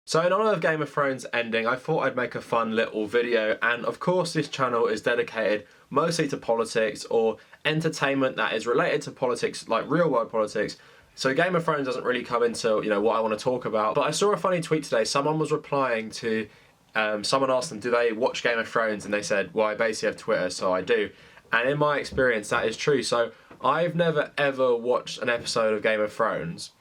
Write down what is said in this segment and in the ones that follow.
So in honour of Game of Thrones ending, I thought I'd make a fun little video, and of course this channel is dedicated mostly to politics or entertainment that is related to politics, like real world politics. So Game of Thrones doesn't really come into, what I want to talk about. But I saw a funny tweet today. Someone was replying to, someone asked them, do they watch Game of Thrones? And they said, well, I basically have Twitter, so I do. And in my experience, that is true. So I've never ever watched an episode of Game of Thrones.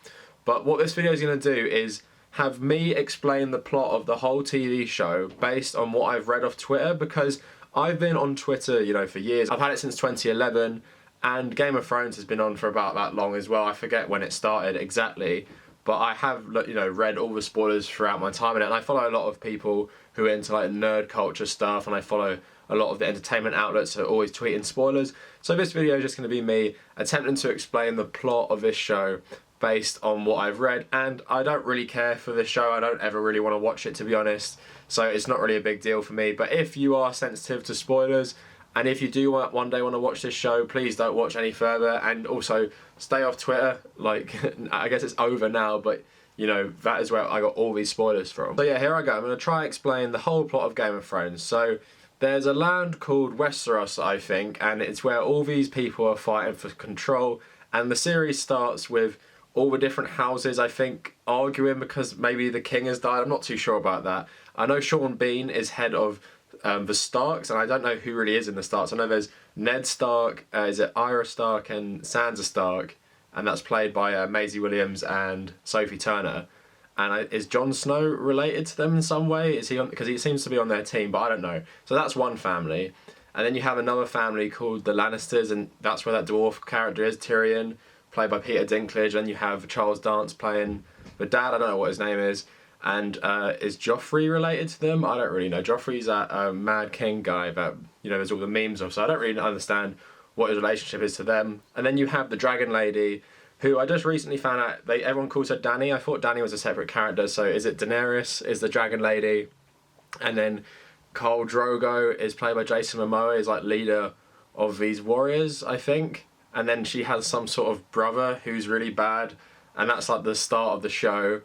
But what this video is going to do is have me explain the plot of the whole TV show based on what I've read off Twitter, because I've been on Twitter, for years. I've had it since 2011, and Game of Thrones has been on for about that long as well. I forget when it started exactly, but I have, read all the spoilers throughout my time in it, and I follow a lot of people who are into like nerd culture stuff, and I follow a lot of the entertainment outlets who are always tweeting spoilers. So this video is just going to be me attempting to explain the plot of this show based on what I've read, and I don't really care for this show. I don't ever really want to watch it, to be honest, so it's not really a big deal for me. But if you are sensitive to spoilers, and if you do one day want to watch this show, please don't watch any further, and also stay off Twitter. Like, I guess it's over now, but that is where I got all these spoilers from. So yeah, here I go. I'm going to try and explain the whole plot of Game of Thrones. So there's a land called Westeros, I think, and it's where all these people are fighting for control, and the series starts with all the different houses, I think, arguing because maybe the king has died. I'm not too sure about that. I know Sean Bean is head of the Starks, and I don't know who really is in the Starks. I know there's Ned Stark, is it Arya Stark and Sansa Stark, and that's played by Maisie Williams and Sophie Turner. And is Jon Snow related to them in some way? Is he on? Because he seems to be on their team, but I don't know. So that's one family. And then you have another family called the Lannisters, and that's where that dwarf character is, Tyrion, played by Peter Dinklage. And you have Charles Dance playing the dad, I don't know what his name is. And is Joffrey related to them? I don't really know. Joffrey's that Mad King guy that, there's all the memes of, so I don't really understand what his relationship is to them. And then you have the Dragon Lady, who I just recently found out, everyone calls her Dany. I thought Dany was a separate character, so is it Daenerys is the Dragon Lady? And then Khal Drogo is played by Jason Momoa, is like leader of these warriors, I think. And then she has some sort of brother who's really bad, and that's like the start of the show.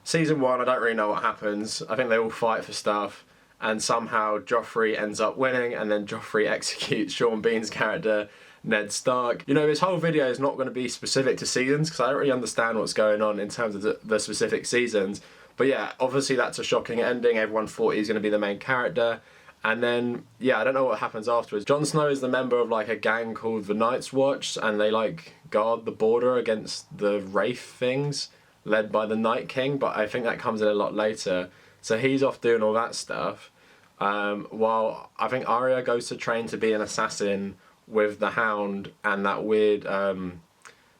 Season 1, I don't really know what happens. I think they all fight for stuff, and somehow Joffrey ends up winning, and then Joffrey executes Sean Bean's character, Ned Stark. This whole video is not going to be specific to seasons, because I don't really understand what's going on in terms of the specific seasons. But yeah, obviously that's a shocking ending. Everyone thought he was going to be the main character. And then, yeah, I don't know what happens afterwards. Jon Snow is the member of like a gang called the Night's Watch, and they like guard the border against the Wraith things, led by the Night King, but I think that comes in a lot later. So he's off doing all that stuff, while I think Arya goes to train to be an assassin with the Hound and that weird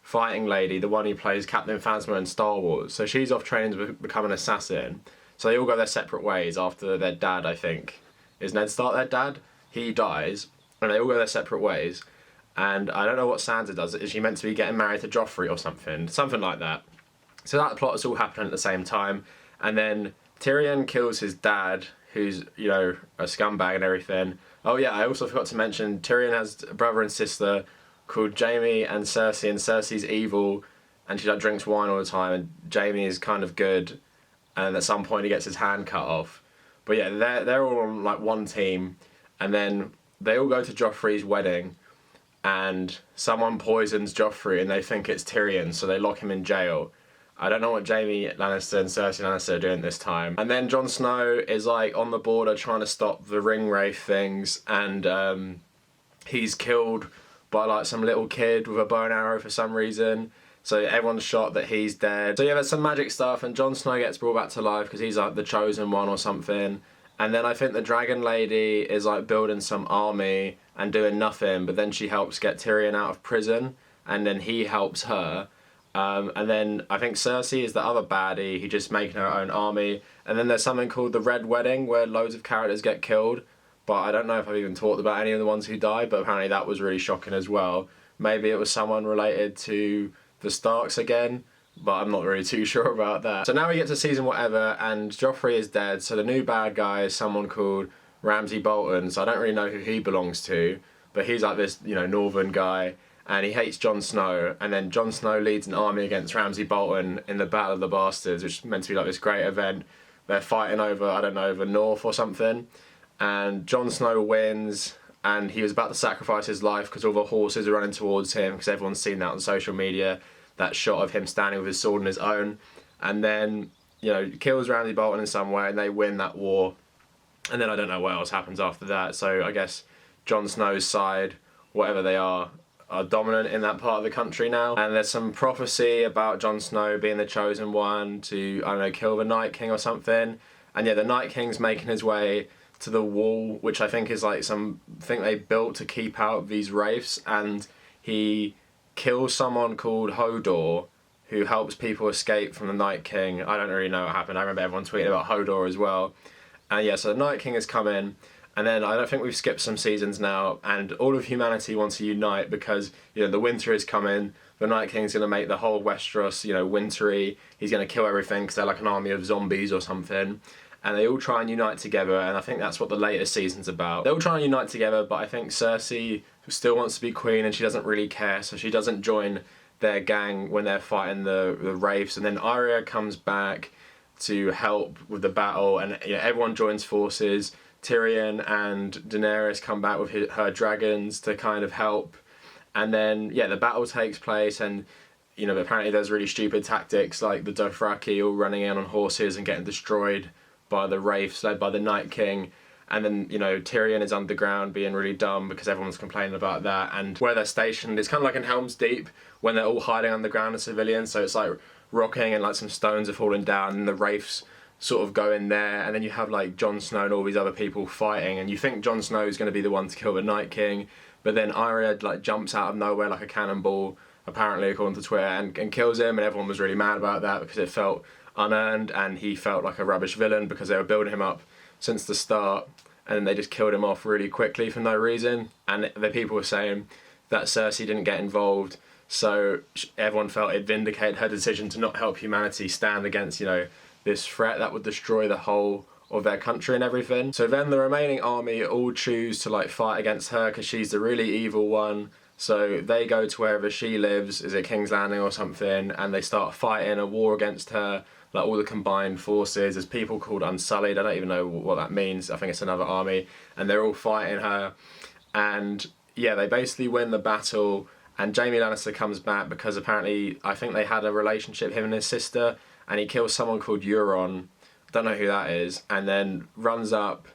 fighting lady, the one who plays Captain Phasma in Star Wars. So she's off training to become an assassin. So they all go their separate ways after their dad, I think. Is Ned Stark their dad? He dies, and they all go their separate ways. And I don't know what Sansa does. Is she meant to be getting married to Joffrey or something? Something like that. So that plot is all happening at the same time. And then Tyrion kills his dad, who's, a scumbag and everything. Oh yeah, I also forgot to mention, Tyrion has a brother and sister called Jaime and Cersei, and Cersei's evil, and she drinks wine all the time, and Jaime is kind of good, and at some point he gets his hand cut off. But yeah, they're all on like one team, and then they all go to Joffrey's wedding, and someone poisons Joffrey, and they think it's Tyrion, so they lock him in jail. I don't know what Jaime Lannister and Cersei Lannister are doing this time. And then Jon Snow is like on the border trying to stop the ring wraith things, and he's killed by like some little kid with a bow and arrow for some reason. So everyone's shot that he's dead. So yeah, there's some magic stuff, and Jon Snow gets brought back to life because he's like the chosen one or something. And then I think the Dragon Lady is like building some army and doing nothing, but then she helps get Tyrion out of prison, and then he helps her. And then I think Cersei is the other baddie, who's just making her own army. And then there's something called the Red Wedding, where loads of characters get killed. But I don't know if I've even talked about any of the ones who died, but apparently that was really shocking as well. Maybe it was someone related to the Starks again, but I'm not really too sure about that. So now we get to season whatever, and Joffrey is dead, so the new bad guy is someone called Ramsay Bolton, so I don't really know who he belongs to, but he's like this, northern guy, and he hates Jon Snow, and then Jon Snow leads an army against Ramsay Bolton in the Battle of the Bastards, which is meant to be like this great event they're fighting over, I don't know, over North or something, and Jon Snow wins, and he was about to sacrifice his life because all the horses are running towards him, because everyone's seen that on social media, that shot of him standing with his sword in his own, and then, you know, kills Ramsay Bolton in some way, and they win that war. And then I don't know what else happens after that. So I guess Jon Snow's side, whatever they are dominant in that part of the country now. And there's some prophecy about Jon Snow being the chosen one to, I don't know, kill the Night King or something. And yeah, the Night King's making his way to the wall, which I think is like something they built to keep out these wraiths. And he kills someone called Hodor, who helps people escape from the Night King. I don't really know what happened. I remember everyone tweeting about Hodor as well. And yeah, so the Night King has come in, and then I don't think we've skipped some seasons now, and all of humanity wants to unite because, you know, the winter is coming. The Night King's going to make the whole Westeros, you know, wintry. He's going to kill everything because they're like an army of zombies or something. And they all try and unite together, and I think that's what the latest season's about. They all try and unite together, but I think Cersei still wants to be queen, and she doesn't really care, so she doesn't join their gang when they're fighting the wraiths. And then Arya comes back to help with the battle, and you know, everyone joins forces. Tyrion and Daenerys come back with her dragons to kind of help, and then yeah, the battle takes place, and you know, apparently there's really stupid tactics like the Dothraki all running in on horses and getting destroyed by the wraiths led by the Night King. And then, you know, Tyrion is underground being really dumb because everyone's complaining about that. And where they're stationed, it's kind of like in Helm's Deep when they're all hiding underground as civilians. So it's like rocking and like some stones are falling down and the wraiths sort of go in there. And then you have like Jon Snow and all these other people fighting. And you think Jon Snow is going to be the one to kill the Night King. But then Arya like jumps out of nowhere like a cannonball, apparently according to Twitter, and kills him. And everyone was really mad about that because it felt unearned and he felt like a rubbish villain because they were building him up since the start, and then they just killed him off really quickly for no reason. And the people were saying that Cersei didn't get involved, so everyone felt it vindicated her decision to not help humanity stand against, you know, this threat that would destroy the whole of their country and everything. So then the remaining army all choose to like fight against her because she's the really evil one. So they go to wherever she lives, is it King's Landing or something, and they start fighting a war against her. Like all the combined forces, there's people called Unsullied, I don't even know what that means, I think it's another army, and they're all fighting her, and yeah, they basically win the battle, and Jaime Lannister comes back because apparently, I think they had a relationship, him and his sister, and he kills someone called Euron, don't know who that is, and then runs up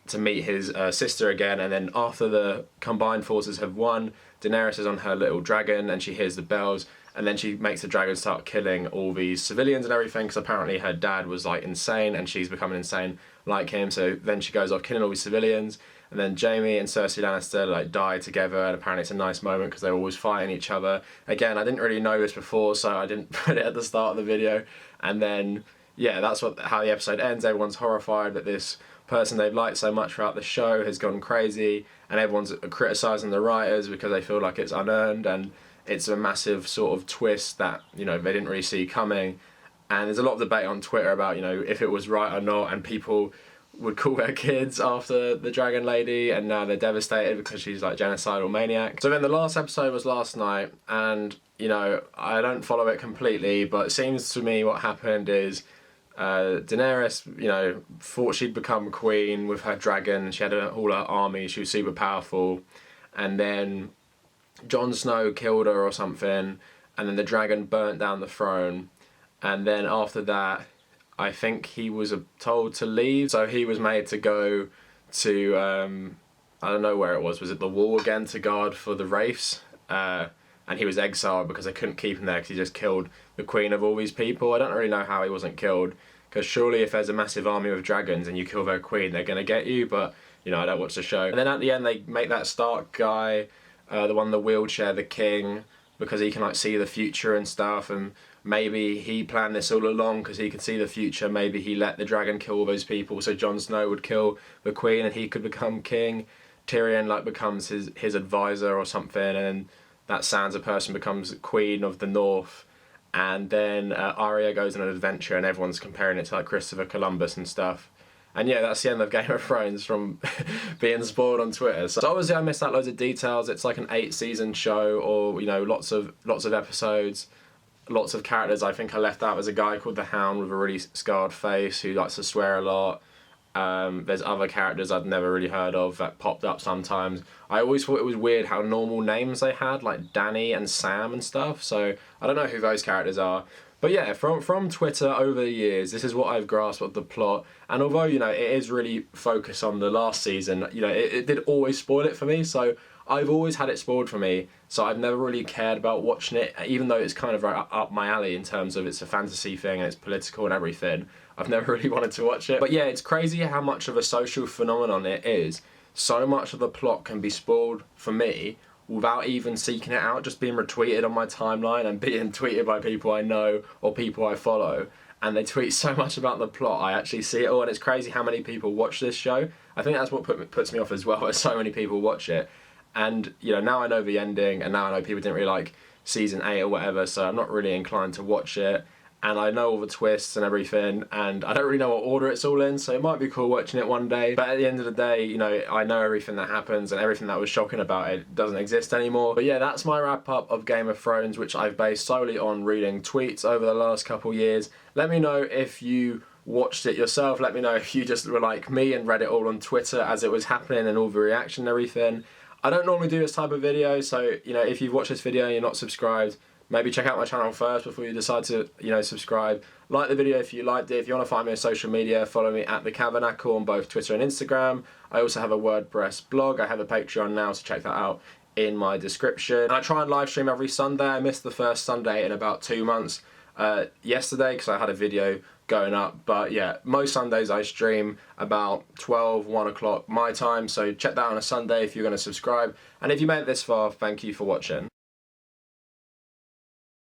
to meet his sister again, and then after the combined forces have won, Daenerys is on her little dragon, and she hears the bells, and then she makes the dragon start killing all these civilians and everything, because apparently her dad was like insane and she's becoming insane like him. So then she goes off killing all these civilians, and then Jaime and Cersei Lannister like die together, and apparently it's a nice moment because they're always fighting each other. Again, I didn't really know this before, so I didn't put it at the start of the video. And then yeah, that's how the episode ends. Everyone's horrified that this person they've liked so much throughout the show has gone crazy, and everyone's criticising the writers because they feel like it's unearned, and it's a massive sort of twist that, you know, they didn't really see coming. And there's a lot of debate on Twitter about, you know, if it was right or not, and people would call their kids after the Dragon Lady, and now they're devastated because she's like genocidal maniac. So then the last episode was last night, and, you know, I don't follow it completely, but it seems to me what happened is Daenerys, you know, thought she'd become queen with her dragon. She had all her army, she was super powerful, and then Jon Snow killed her or something, and then the dragon burnt down the throne, and then after that I think he was told to leave, so he was made to go to I don't know where it was it the Wall again, to guard for the wraiths, and he was exiled because they couldn't keep him there because he just killed the queen of all these people. I don't really know how he wasn't killed, because surely if there's a massive army of dragons and you kill their queen, they're going to get you, but you know, I don't watch the show. And then at the end they make that Stark guy, the one in the wheelchair, the king, because he can like see the future and stuff, and maybe he planned this all along because he could see the future. Maybe he let the dragon kill all those people so Jon Snow would kill the queen and he could become king. Tyrion like becomes his advisor or something, and that Sansa person becomes queen of the North. And then Arya goes on an adventure, and everyone's comparing it to like Christopher Columbus and stuff. And yeah, that's the end of Game of Thrones from being spoiled on Twitter. So obviously I missed out loads of details. It's like an 8-season show, or you know, lots of episodes. lots of characters I think I left out. There's a guy called the Hound with a really scarred face who likes to swear a lot. There's other characters I'd never really heard of that popped up sometimes. I always thought it was weird how normal names they had, like Danny and Sam and stuff, so I don't know who those characters are. But yeah, from Twitter over the years, this is what I've grasped of the plot. And although, you know, it is really focused on the last season, you know, it did always spoil it for me, so I've always had it spoiled for me, so I've never really cared about watching it, even though it's kind of right up my alley in terms of it's a fantasy thing and it's political and everything. I've never really wanted to watch it. But yeah, it's crazy how much of a social phenomenon it is. So much of the plot can be spoiled for me without even seeking it out, just being retweeted on my timeline and being tweeted by people I know or people I follow. And they tweet so much about the plot, I actually see it all, and it's crazy how many people watch this show. I think that's what puts me off as well, that so many people watch it. And, you know, now I know the ending, and now I know people didn't really like season 8 or whatever, so I'm not really inclined to watch it. And I know all the twists and everything, and I don't really know what order it's all in, so it might be cool watching it one day. But at the end of the day, you know, I know everything that happens, and everything that was shocking about it doesn't exist anymore. But yeah, that's my wrap up of Game of Thrones, which I've based solely on reading tweets over the last couple years. Let me know if you watched it yourself. Let me know if you just were like me and read it all on Twitter as it was happening and all the reaction and everything. I don't normally do this type of video, so, you know, if you've watched this video and you're not subscribed, maybe check out my channel first before you decide to, you know, subscribe. Like the video if you liked it. If you want to find me on social media, follow me at The Cavernacle on both Twitter and Instagram. I also have a WordPress blog. I have a Patreon now, so check that out in my description. And I try and live stream every Sunday. I missed the first Sunday in about 2 months yesterday because I had a video going up. But yeah, most Sundays I stream about 1 o'clock my time. So check that out on a Sunday if you're going to subscribe. And if you made it this far, thank you for watching.